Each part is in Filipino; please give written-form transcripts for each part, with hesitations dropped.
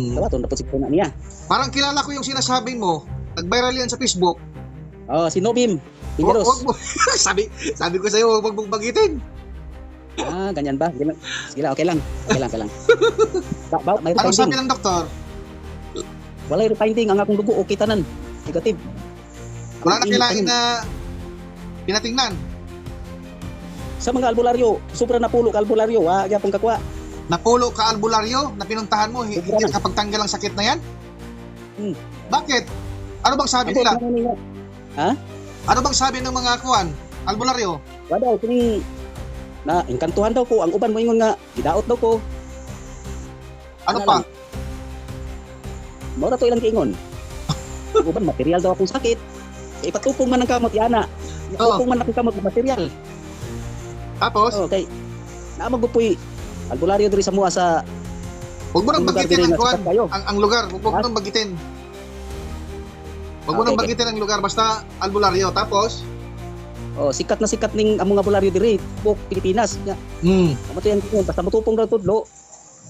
Dapat dapat si kuna niya. Parang kilala ko yung sinasabi mo. Nag-viral yan sa Facebook. Oh, si Nobim. Wag Pinderos. mo. sabi ko sa'yo, huwag mong bagitin. Ah, ganyan ba? Sige lang, okay lang. Okay lang, okay lang. May Ano sabi refinding. ng doktor? Walay refinding ang akong dugo okay tanan. Negative. Wala na Ang kailangan init na pinatingnan. sa mga albularyo, sobra na pulo ka albularyo, wa gyapon kakwa. Napulo ka albularyo na pinuntahan mo, hindi Sobra na. kapag tanggal ang sakit na yan? Hmm. Bakit? Ano bang sabi nila? Ano bang sabi ng mga kuwan? Albularyo? Wa daw kini na engkantuhan daw ko ang uban mo ingon nga gidaot daw ko. Ano Ano pa? lang? Mao na to ilang kiingon. Ang uban material daw akong sakit. Ipatupong man ang kamot yana. Oo. Ipatupong man akong kamot ng material. Tapos, Okay. Na magupoy albularyo diri sa mua sa huwag mo nang lugar bagitin diri ang nga kuwan. sikat kayo. Ang lugar, huwag mo Ha? nang bagitin. Huwag mo nang Okay. bagitin ang lugar, basta albularyo. Tapos, Oh, sikat na sikat ning among albularyo diri buok Pilipinas. Nya, amo to yan kiingon basta mutupong daw tudlo.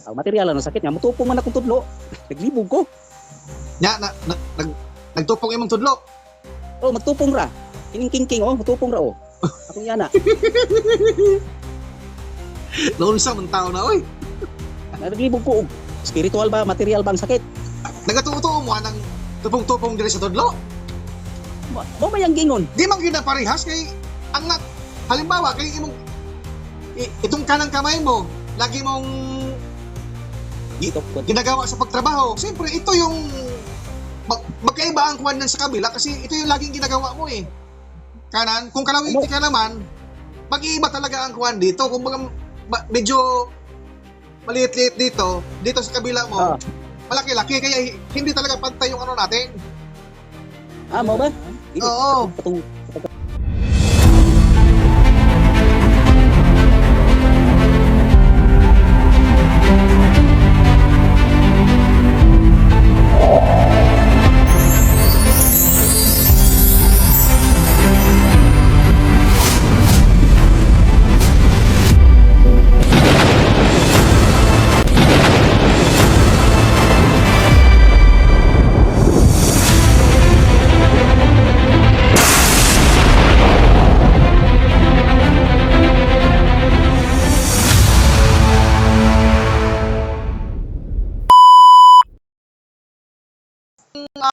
Ang material ng sakit nga mutupong man akong tudlo. Naglibog ko. nagtupong imong tudlo. Oh, magtupong ra. Kining king oh, mutupong ra oh. Akong yana. Naunsa mong tao na, oy. Naglibog ko og spiritual ba material bang sakit? Nagatuto mo ng tupong-tupong diri sa tudlo. Mo may ang gingon. Di man gyud na parehas kay ang halimbawa kay imong itong kanang kamay mo lagi mong Dito ko. ginagawa sa pagtrabaho. Siyempre ito yung magkaiba ang kuwan sa kabila kasi ito yung laging ginagawa mo eh. Kanan, kung kalawiti ka naman, mag-iiba talaga ang kuwan dito. Kung medyo maliit-liit dito sa kabila mo, Ah. malaki-laki kaya hindi talaga pantay yung ano natin. Ah, mo ba? Dili. Oo. Patong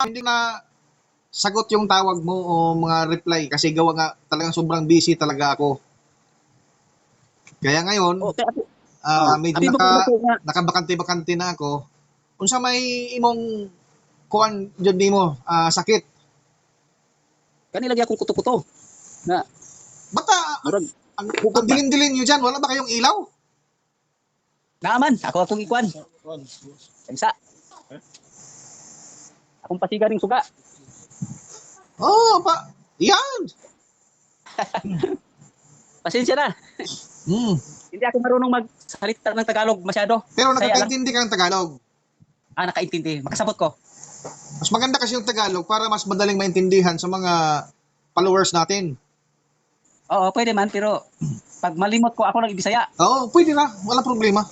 Hindi na sagot yung tawag mo o mga reply kasi gawa nga talagang sobrang busy talaga ako. Kaya ngayon, Oh, kaya ako. medyo Abi ba ko nga nakabakante-bakante na ako. Unsa may imong kuan jud nimo sakit. kanila gyud akong kuto-kuto. Na Bata murag ang Bukod ba? dilim-dilim niyo diyan, wala ba kayong ilaw? naaman ako akong ikuan. Kansa. Akong pasiga ning suga. Oh, pa. Yan. Pasensya na. Hmm. Hindi ako marunong magsalita ng Tagalog masyado. Pero Saya lang. nakakaintindi ka ng Tagalog. Ah, nakaintindi. Makasabot ko. Mas maganda kasi yung Tagalog para mas madaling maintindihan sa mga followers natin. Oo, pwede man pero pag malimot ko ako ng Bisaya. Oo, pwede na. Wala problema.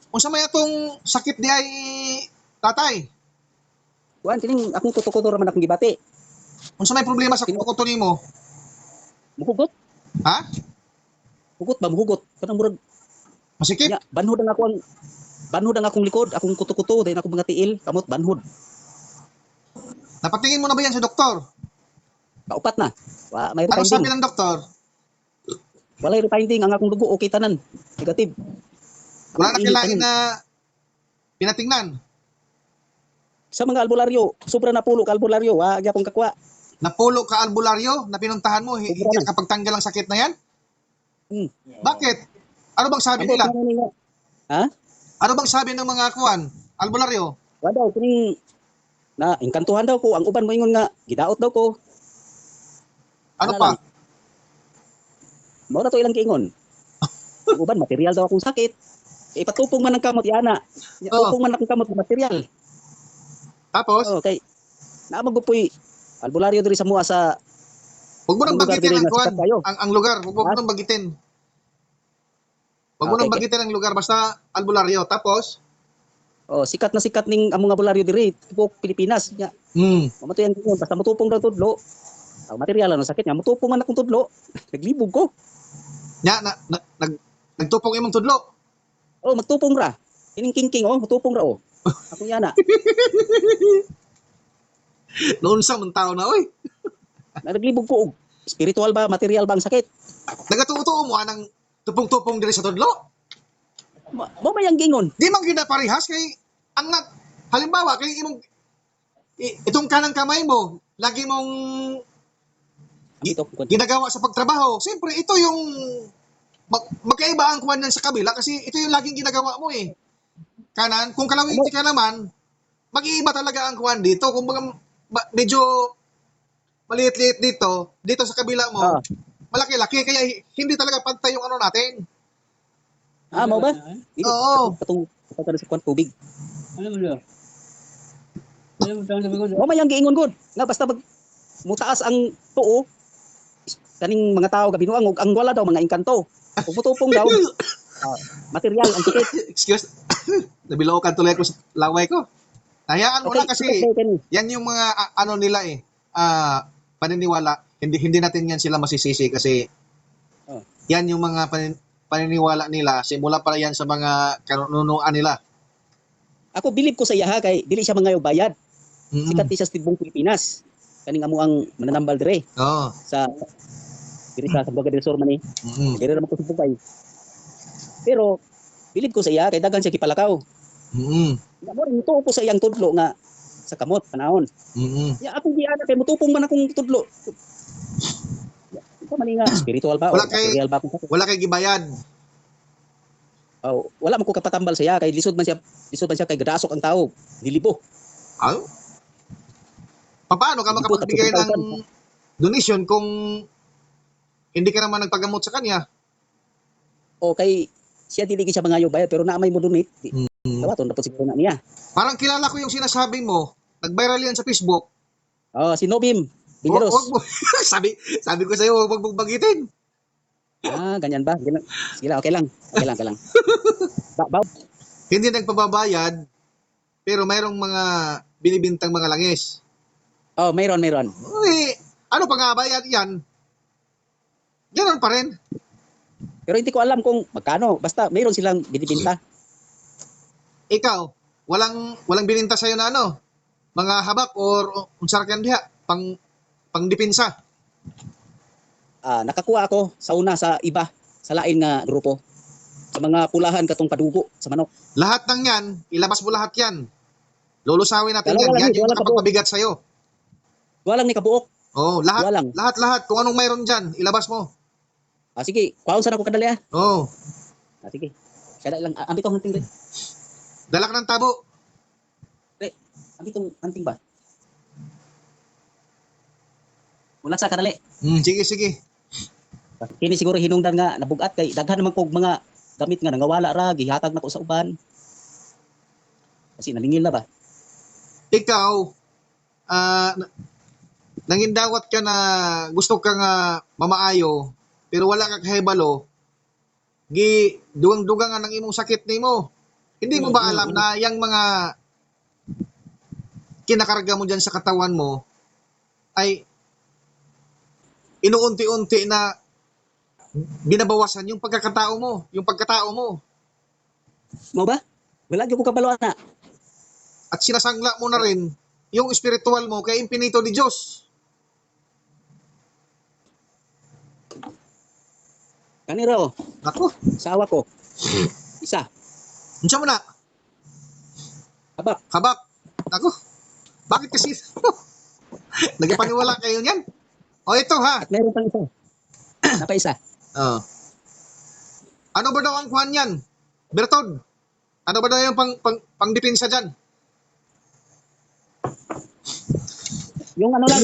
Unsa may atong sakit di ay tatay? Kuan kining akong kuto-kuto ra man akong gibati. Unsa may problema sa kuko nimo? Muhugot. Ha? Hugot ba muhugot? Kanang murag Masikip? nya banhod ang akong likod, akong kuto-kuto dahil ako mga tiil, kamot banhod. Napatingin mo na ba yan sa doktor? Kaupat na. May Ano sabi refinding. ng doktor? Walay refinding ang akong dugo okay tanan. Negative. Wala na Ang init kailangan tanan. na pinatingnan. Sa mga albularyo, sobra na pulo ka albularyo, wa gyapon kakwa. Napulo ka albularyo na pinuntahan mo, hindi Sobra na. kapag tanggal ang sakit na yan? Hmm. Bakit? Ano bang sabi Ako nila? kanang nga. Ha? Ano bang sabi ng mga kuwan? Albularyo? Wa daw kining na engkantuhan daw ko ang uban mo ingon nga gidaot daw ko. Ano Ano pa? lang? Mao na to ilang kiingon. Ang uban material daw akong sakit. Ipatupong man ang kamot yana. Oo. Tupong man akong kamot ng material. Tapos, Okay. Na magupoy albularyo diri sa mua sa huwag mo nang lugar bagitin diri ang nga kuwan, sikat kayo. ang lugar. Huwag mo Ha? nang bagitin. Huwag mo Okay, nang okay. bagitin ang lugar, basta albularyo. Tapos, Oh, sikat na sikat ning among nga bularyo diri tibok Pilipinas nya. Mamatuyan ko basta mutupong daw tudlo. Ang material ano sakit nya mutupong man akong tudlo. Naglibog ko. Nya nagtupong imong tudlo. Oh, magtupong ra. Kining king oh, mutupong ra oh. Ako yana. Noon sa man tao na oy. Naglibog ko og spiritual ba material ba ang sakit? Nagatuo mo anang tupong-tupong diri sa tudlo. Mo may ang gingon. Di man ginaparehas kay ang halimbawa kay imong itong kanang kamay mo lagi mong ginagawa sa pagtrabaho. Siyempre ito yung magkaiba ang kuwan sa kabila kasi ito yung laging ginagawa mo eh. Kanan, kung kalawiti ka naman, mag-iiba talaga ang kuwan dito. Kung medyo maliit-liit dito sa kabila mo, malaki-laki kaya hindi talaga pantay yung ano natin. Mo ba? Oo. Patong sa kuwan tubig. Ano mo yun? Ano mo tawag sabi ko? Mo may ang giingon gud. Nga basta mutaas ang tuo kaning mga tao gabinuang og ang wala daw mga engkanto. Kung mutupong daw material ang sakit. Excuse. Nabilaukan tuloy ko sa laway ko. Hayaan mo Okay, lang kasi okay. yan yung mga ano nila eh. Paniniwala. Hindi natin yan sila masisisi kasi yan yung mga paniniwala nila. Simula pa yan sa mga kanunuan nila. Ako bilib ko sa iya ha kay dili siya mangayo bayad. Sikat di siya sa tibong Pilipinas. Kaning amo ang mananambal dire Oo. sa diri sa Buga del Sur man eh. Diri ra man ko sa Bugay. Pero bilib ko sa iya kay daghan siya gipalakaw. Mo rin tuo ko sa iyang tudlo nga sa kamot panahon. Ya ako di ana kay mutupong man akong tudlo. Ito man nga spiritual ba Wala o kay- material ba akong sakit? Wala kay gibayad. Oh, wala man ko kapatambal sa iya kay lisod man siya kay gadasok ang tao. Dilibo. Paano ka makapagbigay ng donation kung hindi ka naman nagpagamot sa kanya? O kay siya dili siya mangayo bayad pero naamay mo donate. Dawaton dapat siguro na niya. Parang kilala ko yung sinasabi mo. Nag-viral yan sa Facebook. Oh, si Nobim. Bigeros. Wag mo. sabi ko sa'yo, huwag mong bagitin. Ganyan ba? Sige lang, okay lang. Okay lang. Hindi nagpababayad, pero mayroong mga binibintang mga langis. Oh, mayroon. Uy, ano pa nga bayad yan? Ganon pa rin. Pero hindi ko alam kung magkano. Basta mayroon silang binibenta. Ikaw, walang bininta sa'yo na ano? Mga habak or unsarkan diha, pang depensa. Nakakuha ako sa una sa iba, sa lain nga grupo. Sa mga pulahan katong padugo sa manok. Lahat ng yan, ilabas mo lahat yan. Lulusawin natin Wala, yan. wala, Yan yung wala, nakapagpabigat sa'yo. Walang ni kabuok. Oh, Walang. lahat. Kung anong mayroon dyan, ilabas mo. Sige, kuhaon sana ko kadali Oh, sige. Kada lang, ambit tong hunting rin. dala ka ng tabo. Ambit tong hunting ba? Wala sa kadali. Sige. Kini siguro hinungdan nga nabugat kay daghan naman kog mga gamit nga nangawala ra gihatag nako sa uban. Kasi nalingil na ba? Ikaw, nangindawat ka na gusto ka nga mamaayo, pero wala ka kahibalo, dugang-dugang nga ng imong sakit nimo. Hindi mo ba alam na yung mga kinakarga mo dyan sa katawan mo ay inuunti-unti na binabawasan yung pagkatao mo. Mo ba? Wala gyud ko kabalo na. At sinasangla mo na rin yung spiritual mo kay impinito ni Diyos. Kaniro, Ako, sawa ko. Isa. unsa mo na? Habak. Ako, bakit kasi nagpaniwala kayo niyan? O ito ha. At meron pang isa. Napa isa. Oh. Ano ba daw ang kuhan yan? Bertod, ano ba daw yung pang depensa dyan? Yung ano lang.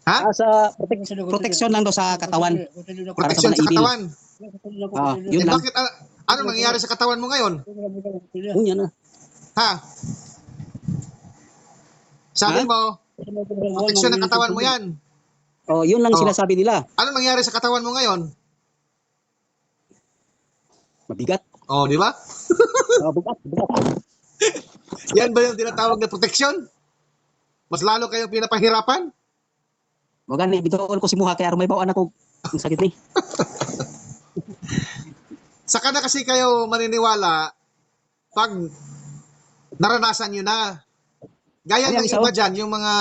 Ha? Sa protection lang do sa katawan. Proteksyon sa mga ibil. katawan. Yun lang. Bakit, ano nangyayari sa katawan mo ngayon? Yun yan. Ha? Sabi Ha? mo, proteksyon ng katawan mo yan. Oh, yun lang sinasabi nila. Ano nangyayari sa katawan mo ngayon? Mabigat. Oh, di ba? Bugat. Yan ba yung tinatawag na proteksyon? Mas lalo kayong pinapahirapan? Mo gani bitaon ko si Muha kay aron may bawaan ako ang sakit ni. Saka na kasi kayo maniniwala pag naranasan nyo na. Gaya Ano ng yan, isa, iba oh? dyan, yung mga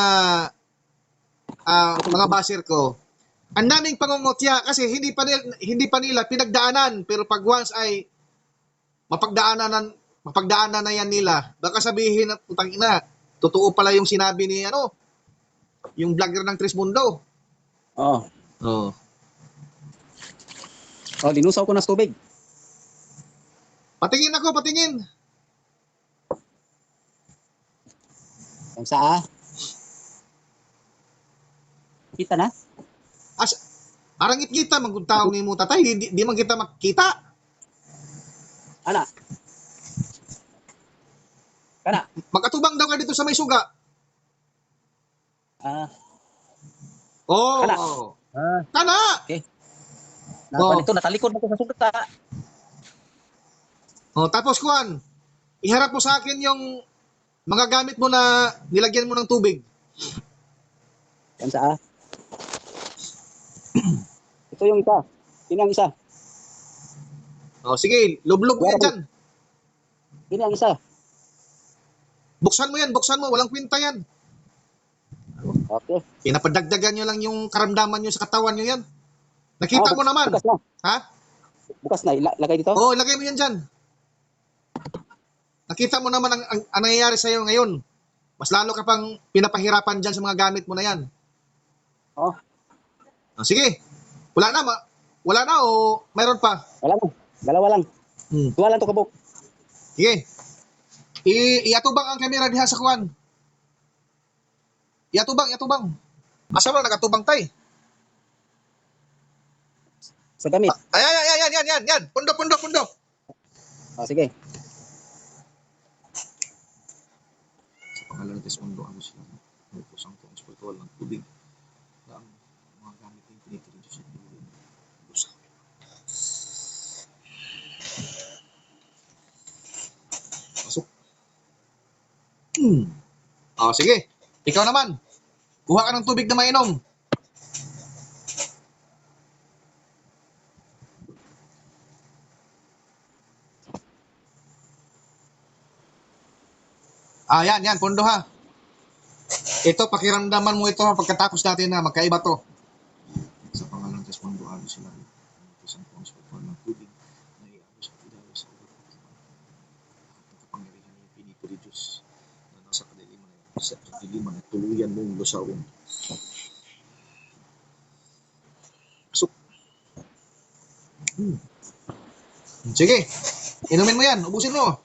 baser ko. Ang daming pangungutya kasi hindi pa nila pinagdaanan, pero pag once ay mapagdaanan na yan nila, baka sabihin na putang ina, totoo pala yung sinabi ni yung vlogger ng Trismundo. Oo. Oh. Oh, linusaw ko na sa tubig. Patingin ako, patingin. Ang saa. Kita na? As arangit kita magkuntaw ni mo tatay, di man kita makita. Ana. Kana. Magkatubang daw ka dito sa may suga. Ah. Oh. Kana. Kana. Okay. Oh. Nako dito natalikod ako sa sugata. Oh, tapos kuan, iharap mo sa akin yung mga gamit mo na nilagyan mo ng tubig. Ang saa. Ito yung isa. Yun ang isa. Oh, sige, lublog mo yan dyan. Yun ang isa. Buksan mo, walang kwenta yan. Okay. Pinapadagdagan nyo lang yung karamdaman nyo sa katawan nyo yan. Nakita mo naman. Bukas na. Ha? Bukas na. Lagay dito. Oo, lagay mo yan dyan. Nakita mo naman ang nangyayari sa'yo ngayon. Mas lalo ka pang pinapahirapan dyan sa mga gamit mo na yan. Oh. Oh, sige. Wala na o mayroon pa? Wala lang. Dalawa lang. Dua lang to kabuk. Sige. Iatubang ang camera diha sa kuwan. Iatubang. Asa mo nagatubang tay? Sa gamit. Yan. Pundo. Oh, sige. Sa pangalan ng Tesmundo, ano sila? Pusang ko ang spiritual ng tubig. Ang mga gamit yung pinitiri sa tubig. Pasok. Sige. Ikaw naman. Kuha ka ng tubig na mainom. Yan, pundo ha. Ito, pakiramdaman mo ito pagkatapos natin na magkaiba to. Sa pangalan ng Tesmundo, ano sila? Isang pong spiritual ng tubig na iano sa ilalim sa ulo. Ang kapangyarihan ng pinipuri Diyos na nasa kadiliman at tuluyan mong lusawin. Pasok. Sige, inumin mo yan, ubusin mo.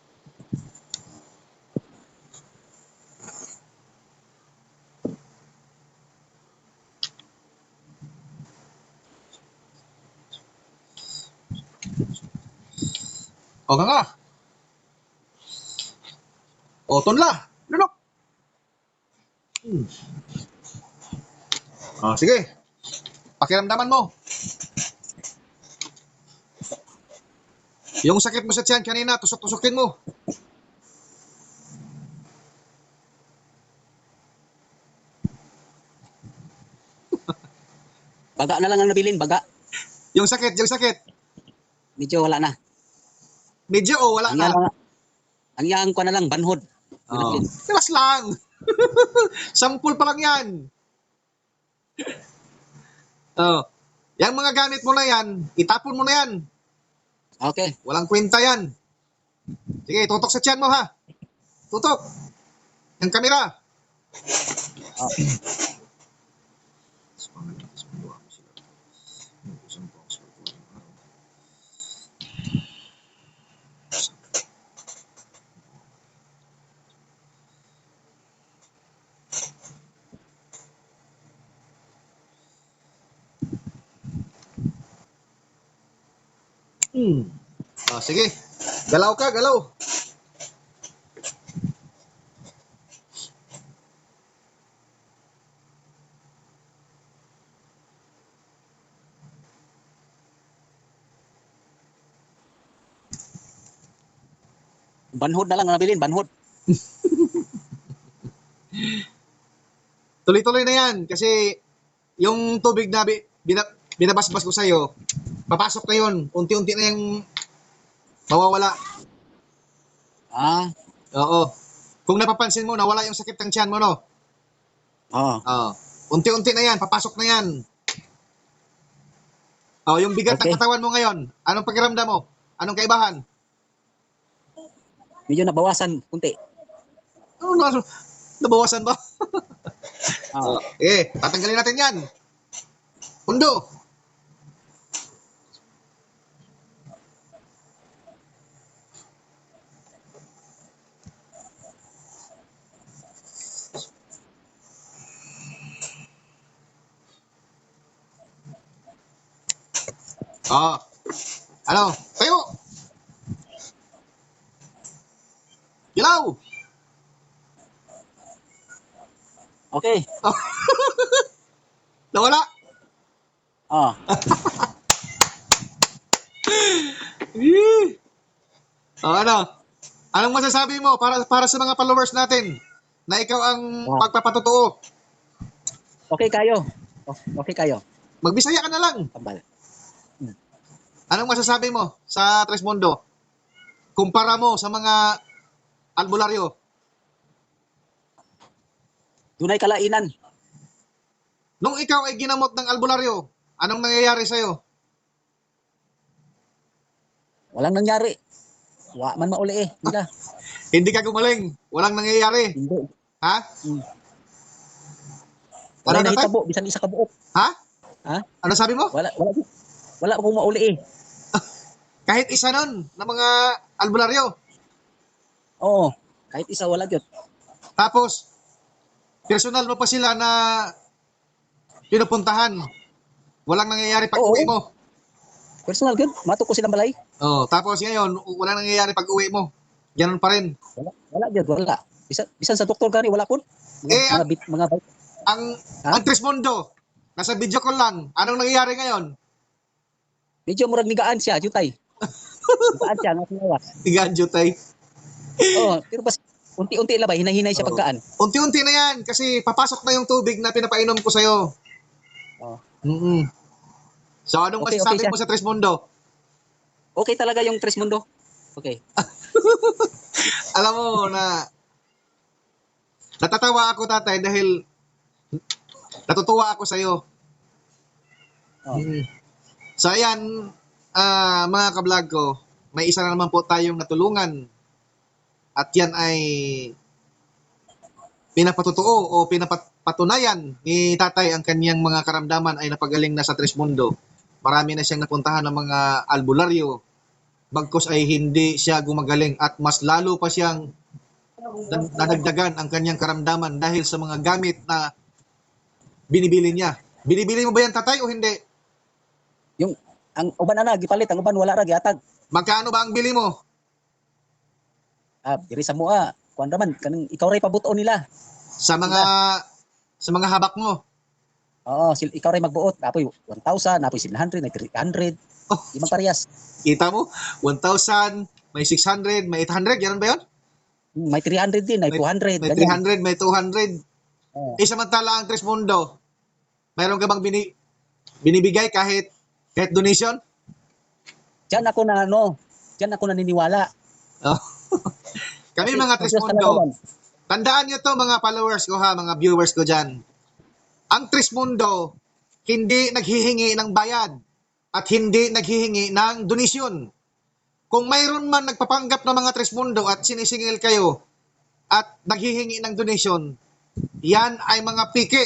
O nga. O tunla. Lunok. Sige. Pakiramdaman mo. Yung sakit mo sa tiyan kanina, tusok-tusokin mo. Baga na lang ang nabilin. Baga. Yung sakit. Medyo wala na. Medyo o wala na. Ang yang ko na lang. Banhod. Tilas lang. Sampul pa lang yan. Yang mga gamit mo na yan, itapon mo na yan. Okay. Walang kwenta yan. Sige, tutok sa tiyan mo ha. Tutok. Yung kamera. Sige. Galaw ka, galaw. Banhod na lang ang nabilin. Banhod. Tuloy-tuloy na yan kasi yung tubig na binabasbas ko sa'yo, papasok na yun. Unti-unti na yung mawawala. Ah, Oo. Kung napapansin mo, nawala yung sakit ng tiyan mo, no? oo. Oo. Unti-unti na yan, papasok na yan. Oh, yung bigat Okay. ng katawan mo ngayon, anong pakiramdam mo? Anong kaibahan? Medyo nabawasan kunti. Oh, nabawasan ba? Oo. Tatanggalin natin yan. Pundo. Oh. Ano? Tayo. Ilaw. Okay. Nawala. Oo. Ano? Anong masasabi mo para sa mga followers natin na ikaw ang Wow. magpapatotoo? Okay kayo. Okay kayo. Magbisaya ka na lang. Tambal. Anong masasabi mo sa Tres Mundo? Kumpara mo sa mga albularyo. Dunay kalainan. Nung ikaw ay ginamot ng albularyo, anong nangyayari sa'yo? Walang nangyari. Wa man mauli eh. Hindi. Hindi ka gumaling. Walang nangyayari. Hindi. Ha? Wala Ano, na Tay? hitabo. Bisan isa ka buok. Ha? Ha? Ano sabi mo? Wala akong mauli eh. Kahit isa nun ng mga albularyo. Oo. Kahit isa wala gyud. Tapos, personal mo pa sila na pinupuntahan. Walang nangyayari pag Oo. uwi mo. Personal gyud. Mato ko silang balay. Oh, tapos ngayon, walang nangyayari pag uwi mo. Ganun pa rin. Wala gyud, wala. Bisan sa doktor gani wala pun. Mga Ang Ha? ang Tres Mundo, nasa video call lang. Anong nangyayari ngayon? medyo murag nigaan siya, jutay. Nigaan siya nga sinawa. Iganjo tay. Oo, pero bas unti-unti lang ba hinay-hinay siya Oo. pagkaan. Unti-unti na yan kasi papasok na yung tubig na pinapainom ko sa'yo. Oo. Mm-mm. So, anong Okay, masasabi okay mo sa Tres Mundo? Okay talaga yung Tres Mundo. Okay. Alam mo na natatawa ako, tatay, dahil natutuwa ako sa'yo. Oh. So, ayan, mga kablog ko, may isa na naman po tayong natulungan. At yan ay pinapatutuo o pinapatunayan ni tatay ang kanyang mga karamdaman ay napagaling na sa Tres Mundo. Marami na siyang napuntahan ng mga albularyo. Bagkus ay hindi siya gumagaling at mas lalo pa siyang nadagdagan ang kanyang karamdaman dahil sa mga gamit na binibili niya. Binibili mo ba yan, tatay, o hindi? Yung ang uban ana gipalit, ang uban wala ra giatag. Magkano ba ang bili mo? Diri sa mua, kuan ra man kanang ikaw ray pabuto nila. Sa mga habak mo? Oo, ikaw ray magbuot. Apoy 1,000, apoy 700, may 300. Oh, Imong parehas. kita mo? 1,000, may 600, may 800, ganun ba yun? May 300 din, may 200. May ganyan. 300, may 200. Oo. Samantala ang Tres Mundo, mayroon ka bang binibigay kahit donation? Diyan ako naniniwala. Oh. Kami mga Tres Diyos talaga Mundo, yan. tandaan nyo to mga followers ko ha, mga viewers ko dyan. Ang Tres Mundo, hindi naghihingi ng bayad at hindi naghihingi ng donation. Kung mayroon man nagpapanggap ng mga Tres Mundo at sinisingil kayo at naghihingi ng donation, yan ay mga piki.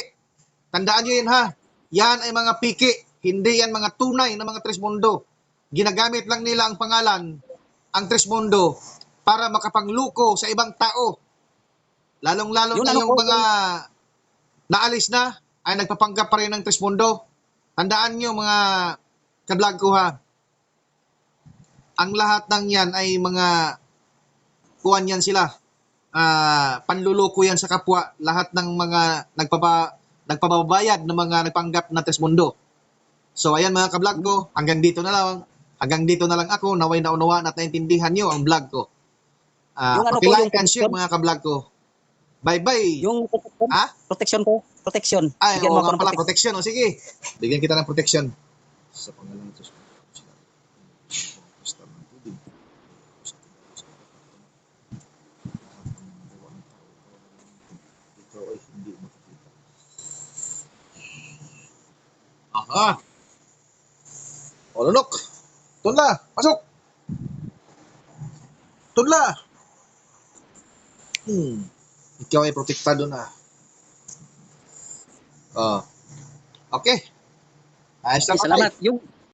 Tandaan nyo yun ha. Yan ay mga piki. Hindi yan mga tunay na mga Tres Mundo. Ginagamit lang nila ang pangalan, ang Tres Mundo, para makapangluko sa ibang tao. Lalong-lalo Yun na ano yung po, mga naalis na ay nagpapanggap pa rin ng Tres Mundo. Tandaan nyo mga kablog ko ha. Ang lahat ng yan ay mga kuwan yan sila. Panluloko yan sa kapwa. Lahat ng mga nagpababayad ng mga nagpanggap na Tres Mundo. So ayan mga kablog ko, hanggang dito na lang. Hanggang dito na lang ako, naway naunawaan at naintindihan nyo ang vlog ko. Yung ano po, Paki-like yung and share question? mga kablog ko. Bye-bye. Yung protection, Ha? protection ko, protection. Ay, Bigyan oo mo ako nga ng pala, protection. protection. O sige, bigyan kita ng protection. Sa pangalan ng Diyos. Basta ng tubig. Ito ay hindi makikita. Aha! O, lunok! Tunla! Pasok! Tunla! Ikaw ay protektado na. Okay. Ayos Okay, na, salamat. Yung